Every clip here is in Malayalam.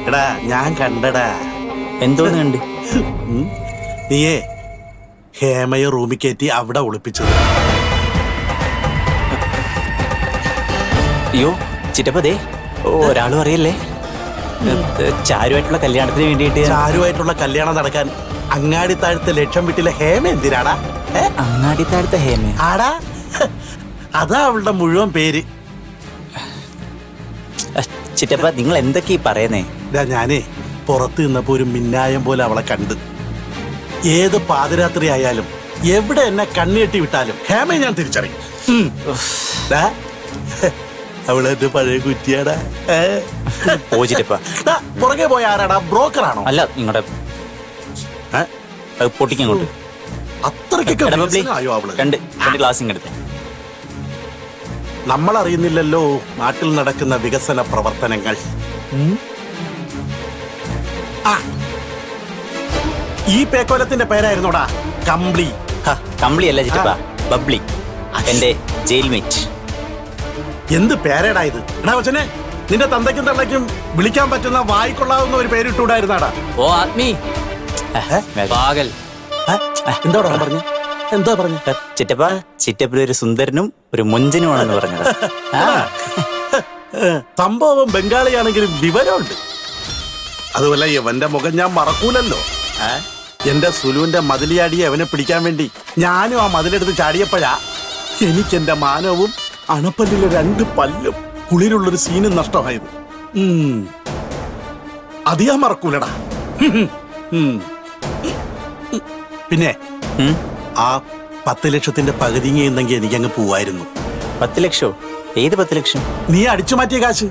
എടാ ഞാൻ കണ്ടടാ. എന്തോന്ന് കണ്ട്? നീയേ ഹേമയെ റൂമിൽ കയറ്റി അവിടെ ഒളിപ്പിച്ചത്. അയ്യോ ചിറ്റപ്പതേ, ഒരാളും അറിയല്ലേ. ചാരുമായിട്ടുള്ള കല്യാണത്തിന് വേണ്ടിയിട്ട്. ചാരുമായിട്ടുള്ള കല്യാണം നടക്കാൻ അങ്ങാടി താഴത്തെ ലക്ഷം വീട്ടിലെ ഹേമ എന്തിനാടാ? അങ്ങാടി താഴത്തെ ഹേമ ആടാ, അതാ അവളുടെ മുഴുവൻ പേര്. ചിറ്റപ്പ നിങ്ങൾ എന്തൊക്കെ ഈ പറയുന്നേ? ഞാനേ പുറത്ത് നിന്നപ്പോ ഒരു മിന്നായം പോലെ അവളെ കണ്ട്. ഏത് പാതിരാത്രി ആയാലും എവിടെ എന്നെ കണ്ണുകെട്ടി വിട്ടാലും ഹേമയെ ഞാൻ തിരിച്ചറിയും. അവളെന്റെ പഴയ കുറ്റിയാടാ. ഓ ചിറ്റപ്പ, പുറകെ പോയ ആരാടാ? ബ്രോക്കറാണോ? അല്ല, നിങ്ങളുടെ പൊട്ടിക്കങ്ങോട്ട്. അത്രയ്ക്കൊക്കെ രണ്ട് ഗ്ലാസ് ഇങ്ങെടുത്ത്. നമ്മൾ അറിയുന്നില്ലല്ലോ നാട്ടിൽ നടക്കുന്ന വികസന പ്രവർത്തനങ്ങൾ. ഈ പേക്കോലത്തിന്റെ പേരായിരുന്നോടാ കംപ്ലി? കംപ്ലി അല്ല ചിറ്റപ്പ, ബബ്ലി, എന്റെ ജയിൽമേറ്റ്. എന്ത് പേരേടാ ഇത്? എടാ കൊച്ചനെ, നിന്റെ തന്തയ്ക്കും തള്ളയ്ക്കും വിളിക്കാൻ പറ്റുന്ന വായിക്കൊള്ളാവുന്ന ഒരു പേരിട്ടുകൂടായിരുന്നാടാ? ഓ ആത്മീ പാകൽ. എന്തോടാ പറഞ്ഞു? എന്താ പറഞ്ഞു? ചിറ്റപ്പ, ചിറ്റപ്പ ഒരു സുന്ദരനും ഒരു മൊഞ്ചനുമാണെന്ന് പറഞ്ഞത്. സംഭവം ബംഗാളിയാണെങ്കിലും വിവരമുണ്ട്. അതുപോലെ ഇവന്റെ മുഖം ഞാൻ മറക്കൂലല്ലോ. എന്റെ സുലുവിന്റെ മതിലിയാടിയെ അവനെ പിടിക്കാൻ വേണ്ടി ഞാനും ആ മതിലെടുത്ത് ചാടിയപ്പോഴാ എനിക്ക് എന്റെ മാനവും അണപ്പല്ലിലെ 2 പല്ലും കുളിരുള്ളൊരു സീനും നഷ്ടമായത്. അത് ഞാൻ മറക്കൂലടാ. പിന്നെ ആ 10 ലക്ഷത്തിന്റെ പകുതി എന്നെങ്കിൽ എനിക്കങ്ങ് പോവായിരുന്നു. 10 ലക്ഷോ? ഏത് 10 ലക്ഷം? നീ അടിച്ചു മാറ്റിയ കാശ്.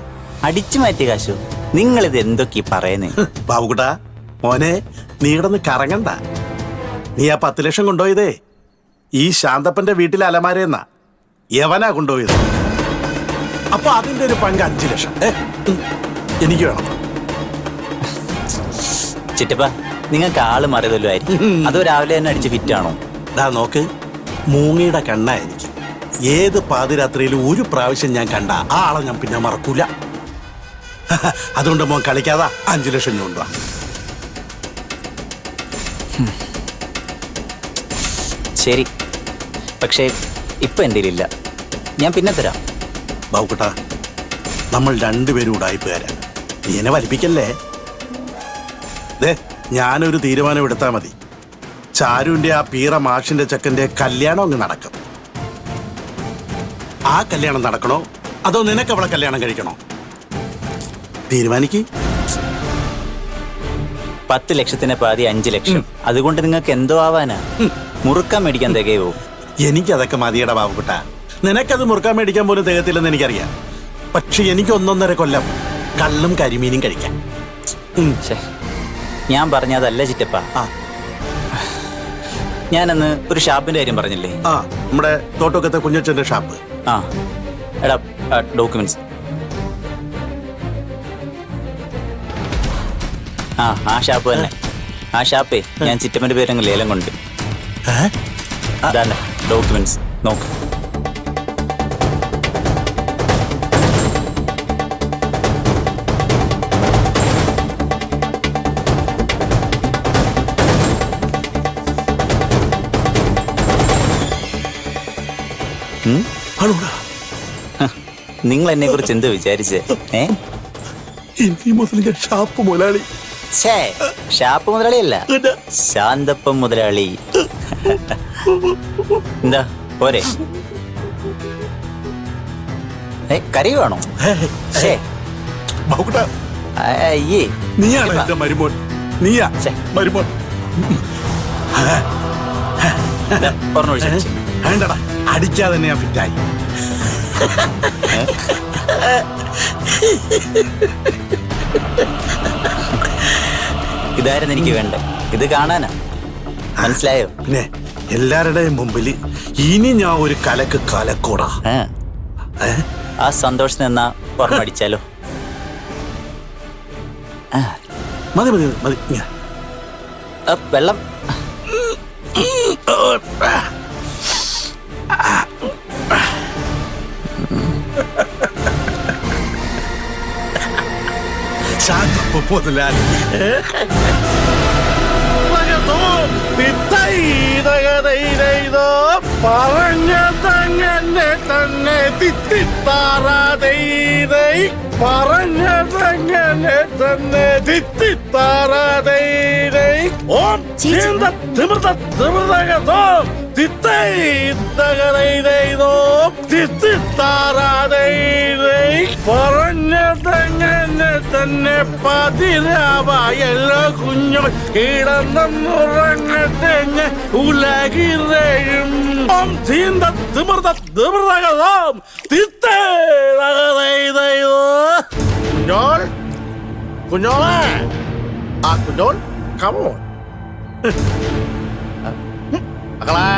അടിച്ചു മാറ്റിയ കാശോ? നിങ്ങളിത് എന്തൊക്കെ പറയുന്നേ? ബാബുകുട്ടാ മോനെ, നീ കിടന്ന് കറങ്ങണ്ട. നീ ആ 10 ലക്ഷം കൊണ്ടുപോയതേ ഈ ശാന്തപ്പന്റെ വീട്ടിലെ അലമാരയെന്നാ യവനാ കൊണ്ടുപോയത്. അപ്പൊ അതിന്റെ ഒരു പങ്ക് 5 ലക്ഷം എനിക്ക് വേണം. ചിറ്റപ്പ, നിങ്ങൾക്ക് ആള് മാറിയതല്ലോ ആയിരിക്കും. അതോ രാവിലെ തന്നെ അടിച്ച് ഫിറ്റാണോ? നോക്ക്, മൂങ്ങിയുടെ കണ്ണായിരിക്കും. ഏത് പാതിരാത്രിയിലും ഒരു പ്രാവശ്യം ഞാൻ കണ്ട ആ ആളെ ഞാൻ പിന്നെ മറക്കൂല. അതുകൊണ്ട് മോൻ കളിക്കാതെ 5 ലക്ഷം കൊണ്ടുവാ. ശരി, പക്ഷേ ഇപ്പൊ എൻ്റെ ഇല്ല, ഞാൻ പിന്നെ തരാം. ബാബുക്കുട്ടാ, നമ്മൾ 2 പേരും ഉടായിപ്പുകാരാ. നീ എന്നെ വലിപ്പിക്കല്ലേ. ഞാനൊരു തീരുമാനം എടുത്താൽ മതി. ചാരുവിന്റെ ആ പീറ മാഷിന്റെ ചെക്കന്റെ കല്യാണം അങ്ങ് നടക്കും. ആ കല്യാണം നടക്കണോ അതോ നിനക്ക് അവളെ കല്യാണം കഴിക്കണോ? തീരുമാനിക്ക്. 10 ലക്ഷത്തിന് പാതി 5 ലക്ഷം. അതുകൊണ്ട് നിങ്ങൾക്ക് എന്തോ ആവാനാ? മുറുക്കാൻ മേടിക്കാൻ തികയോ? എനിക്കതൊക്കെ മതിയടാ ബാബുക്കുട്ട. നിനക്കത് മുറുക്കാൻ മേടിക്കാൻ പോലും തികത്തില്ലെന്ന് എനിക്കറിയാം. പക്ഷെ എനിക്ക് 1.5 കൊല്ലം കള്ളും കരിമീനും കഴിക്കാം. ഞാൻ പറഞ്ഞതല്ല ചിറ്റപ്പ. ഞാനന്ന് ഒരു ഷാപ്പിന്റെ കാര്യം പറഞ്ഞില്ലേ? നമ്മുടെ തോട്ടൊക്കത്തെ കുഞ്ഞച്ചന്റെ ഷാപ്പ്. എടാ, ഡോക്യുമെന്റ്സ്. ആ ഷാപ്പ് തന്നെ. ആ ഷാപ്പേ ഞാൻ ചിറ്റപ്പന്റെ പേരങ്ങ് ലേലം കൊണ്ട്. ഡോക്യുമെന്റ്സ് നോക്ക്. നിങ്ങൾ എന്നെ കുറിച്ച് എന്ത് വിചാരിച്ചേ? ഇനി മുതൽ ഞാൻ ഷാപ്പ് മുതലാളി. ഷാപ്പ് മുതലാളിയല്ല, ശാന്തപ്പം മുതലാളി. എന്താ പോരെ? കറിയുവാണോ? അയ്യേ, നീയാണ് എന്റെ മരുമോൻ. നീയാ മരുമോൻ. വേണ്ടടാ, അടിക്കാതെ തന്നെ ഞാൻ ഫിറ്റായി. ഇതായിരുന്നു എനിക്ക് വേണ്ട. ഇത് കാണാനാ, മനസ്സിലായോ? പിന്നെ എല്ലാവരുടെയും മുമ്പിൽ ഇനി ഞാൻ ഒരു കലക്ക് കലക്കോടാ. ആ സന്തോഷം എന്നാ ഓർമ്മടിച്ചാലോ? മതി മതി മതി. വെള്ളം. ശാന്തപ്പ മുതലാളി. പറഞ്ഞതങ്ങനെ തന്നെ തിത്തിത്താറാതെ പറഞ്ഞതങ്ങനെ തന്നെ തിത്തിത്താറാതെ ഓം തിമൃതകതോം തിത്തൈതകതൈതോ തിത്തിത്താറാതെ പറഞ്ഞതങ്ങനെ തന്നെ പതിരാവായല്ലോ കുഞ്ഞു കിടന്നുറങ്ങട്ടെ ഉലകിറയും ഓം തീന്ത തിമൃതകതോം തിത്തൈതകതൈതോ കുഞ്ഞോൾ കുഞ്ഞോളെ ആ കുഞ്ഞോൾ കമോ മക്കളെ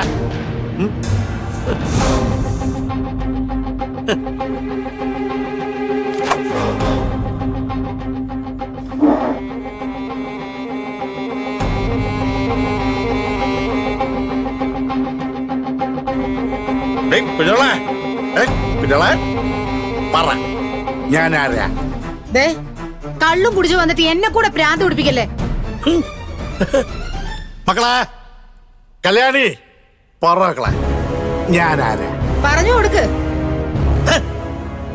കുഞ്ഞോളെ കുഞ്ഞോളെ പറ ഞാൻ ആരാ? ദേ കള്ളും കുടിച്ചു വന്നിട്ട് എന്നെ കൂടെ പ്രാന്ത് പിടിപ്പിക്കല്ലേ. മക്കളെ കല്യാണി പറ മക്കളെ ഞാൻ ആരാ? പറഞ്ഞു കൊടുക്ക്.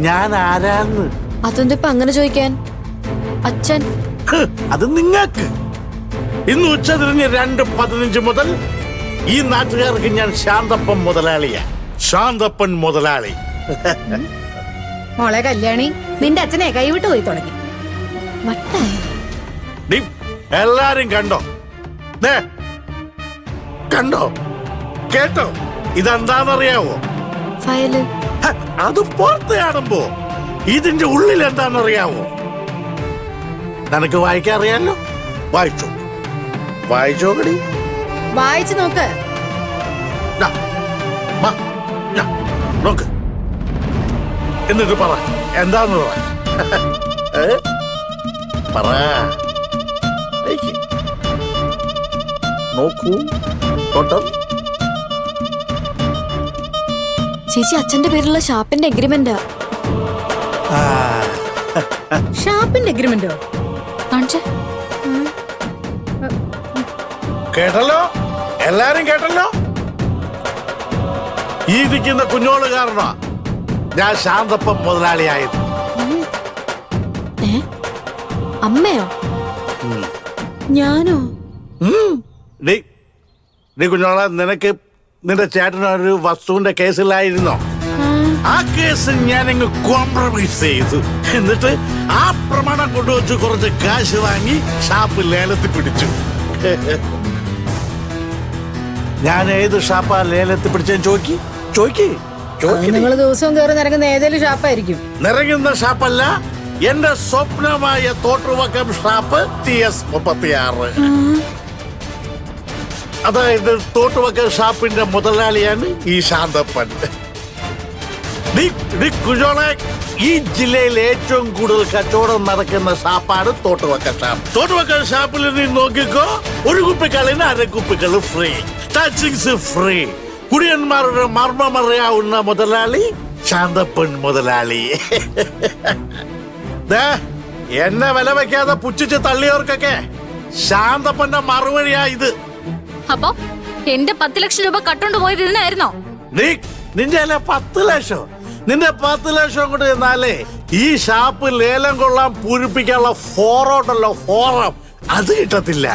ഞാൻ ആരാന്ന്? അതെന്തിപ്പോ അങ്ങനെ ചോദിക്കാൻ? അച്ഛൻ അത് നിങ്ങക്ക്. ഇന്ന് ഉച്ച തിരിഞ്ഞ് 2:15 മുതൽ ഈ നാട്ടുകാർക്ക് ഞാൻ ശാന്തപ്പൻ മുതലാളിയാ. ശാന്തപ്പൻ മുതലാളി. മോളെ കല്യാണി, നിന്റെ അച്ഛനെ കൈവിട്ട് പോയി തുടങ്ങി. വട്ടായോ? ഡി, എല്ലാരും കണ്ടോ? ദേ, കണ്ടോ കേട്ടോ? ഇതെന്താന്നറിയാവോ? ഫയല്. ഹ, അത് പുറത്ത് കാണുമ്പോ ഇതിന്റെ ഉള്ളിൽ എന്താണെന്നറിയാവോ? നിനക്ക് വായിക്കാൻ അറിയാലോ? വായിച്ചോ വായിച്ചോക്കടി. വായിച്ചു നോക്ക്. ദാ, വാ, ദാ, നോക്ക്. എന്നിട്ട് പറ എന്താന്ന് പറ. ഏ? പറ. ഏയ്. നോക്കൂ തോട്ടം. ചേച്ചി അച്ഛന്റെ പേരുള്ള ഷാപ്പിന്റെ എഗ്രിമെന്റാ. ഷാപ്പിന്റെ എഗ്രിമെന്റോ? കാണിച്ചേ. കേട്ടല്ലോ, എല്ലാരും കേട്ടല്ലോ. ഈ ഇരിക്കുന്ന കുഞ്ഞോള് കാരണ ഞാൻ ശാന്തപ്പം മുതലാളിയായത്. ഏ? അമ്മയോ? ഞാനോ? കുഞ്ഞോളെ, നിനക്ക് നിന്റെ ചേട്ടനൊരു വസ്തുവിന്റെ കേസിലായിരുന്നോ? ആ കേസ് ഞാനങ്ങ് കോംപ്രമൈസ് ചെയ്തു. എന്നിട്ട് ആ പ്രമാണം കൊണ്ടുവച്ച് കുറച്ച് കാശ് വാങ്ങി ഷാപ്പ് ലേലത്തിൽ പിടിച്ചു. ഞാൻ ഏത് ഷാപ്പാ ലേലത്തിൽ പിടിച്ചെന്ന് ചോയ്ക്ക്. നിങ്ങൾ ദിവസവും കയറി നിറങ്ങുന്ന ഏതെങ്കിലും ഷാപ്പായിരിക്കും. നിറങ്ങുന്ന ഷാപ്പല്ല, എന്റെ സ്വപ്നമായ തോട്ടുവക്കം ഷാപ്പ് TS36. അതായത് തോട്ടുവക്കം ഷാപ്പിന്റെ മുതലാളിയാണ് ഈ ശാന്തപ്പൻ. കുഞ്ഞോളെ, ഈ ജില്ലയിൽ ഏറ്റവും കൂടുതൽ കച്ചവടം നടക്കുന്ന ഷാപ്പാണ് തോട്ടുവക്കം ഷാപ്പ്. തോട്ടുവക്കം ഷാപ്പിൽ നീ നോക്കിക്കോ, ഒരു കുപ്പിക്കളിന് 1 കുപ്പിക്കള് ഫ്രീ, ടച്ചിങ്സ് ഫ്രീ. കുടിയന്മാരുടെ മർമ്മമറിയാവുന്ന മുതലാളി ശാന്തപ്പൻ മുതലാളി. എന്നെ വില വെക്കാതെ പുച്ഛിച്ച് തള്ളിയവർക്കൊക്കെ ശാന്തപ്പന്റെ മറുപടിയാ ഇത്. അപ്പൊ എന്റെ 10 ലക്ഷം രൂപ കട്ടോണ്ട് പോയത് ഇതിനായിരുന്നോ? നിന്റെ 10 ലക്ഷം, നിന്റെ 10 ലക്ഷം കൊണ്ട് ചെന്നാലേ ഈ ഷാപ്പ് ലേലം കൊള്ളാൻ പൂരിപ്പിക്കാനുള്ള ഫോറം അത് കിട്ടത്തില്ല.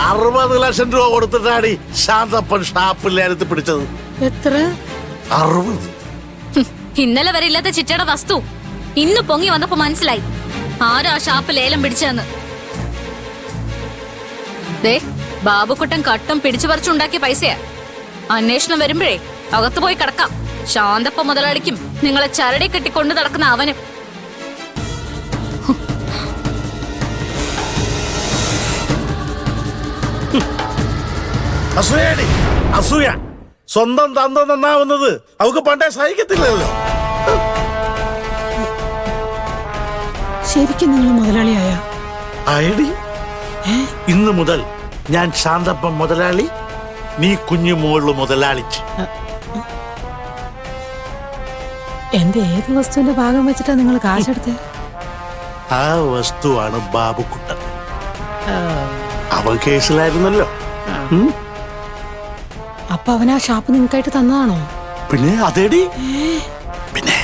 60 ലക്ഷം രൂപ കൊടുത്തിട്ടാണ് ശാന്തപ്പൻ ഷാപ്പ് ലേലത്തിൽ പിടിച്ചത്. എത്ര? 60. ഇന്നലെ വരെ ഇല്ലാത്ത ചിറ്റയുടെ വസ്തു ഇന്ന് പൊങ്ങി വന്നപ്പോ മനസ്സിലായി ആരാ ഷാപ്പ് ലേലം പിടിച്ചതെന്ന്. ദേ, ബാബുക്കുട്ടൻ കട്ടും പിടിച്ചു പറിച്ചുണ്ടാക്കിയ പൈസയാ. അന്വേഷണം വരുമ്പോഴേ അകത്ത് പോയി കിടക്കാം. ശാന്തപ്പ മുതലാളിക്കും നിങ്ങളെ ചരടി കെട്ടിക്കൊണ്ടു നടക്കുന്ന അവനും. അസൂയ. സ്വന്തം തന്ത നന്നാവുന്നത് അവക്ക് പണ്ടേ സഹിക്കത്തില്ലല്ലോ. ശരിക്കും നിങ്ങൾ മുതലാളിയായ? ഇന്ന് മുതൽ ഞാൻ ശാന്തപ്പൻ മുതലാളി, നീ കുഞ്ഞുമോള് മുതലാളിച്ച്. എന്റെ ഏത് വസ്തുവിന്റെ ഭാഗം വെച്ചിട്ടാ നിങ്ങൾ കാശെടുത്തേ? ആ വസ്തുവാണ് ബാബുക്കുട്ടൻ. അവൻ കേസിലായിരുന്നല്ലോ. അപ്പൊ അവൻ ആ ഷാപ്പ് നിങ്ങൾക്കായിട്ട് തന്നതാണോ? പിന്നെ അതേടി, പിന്നെ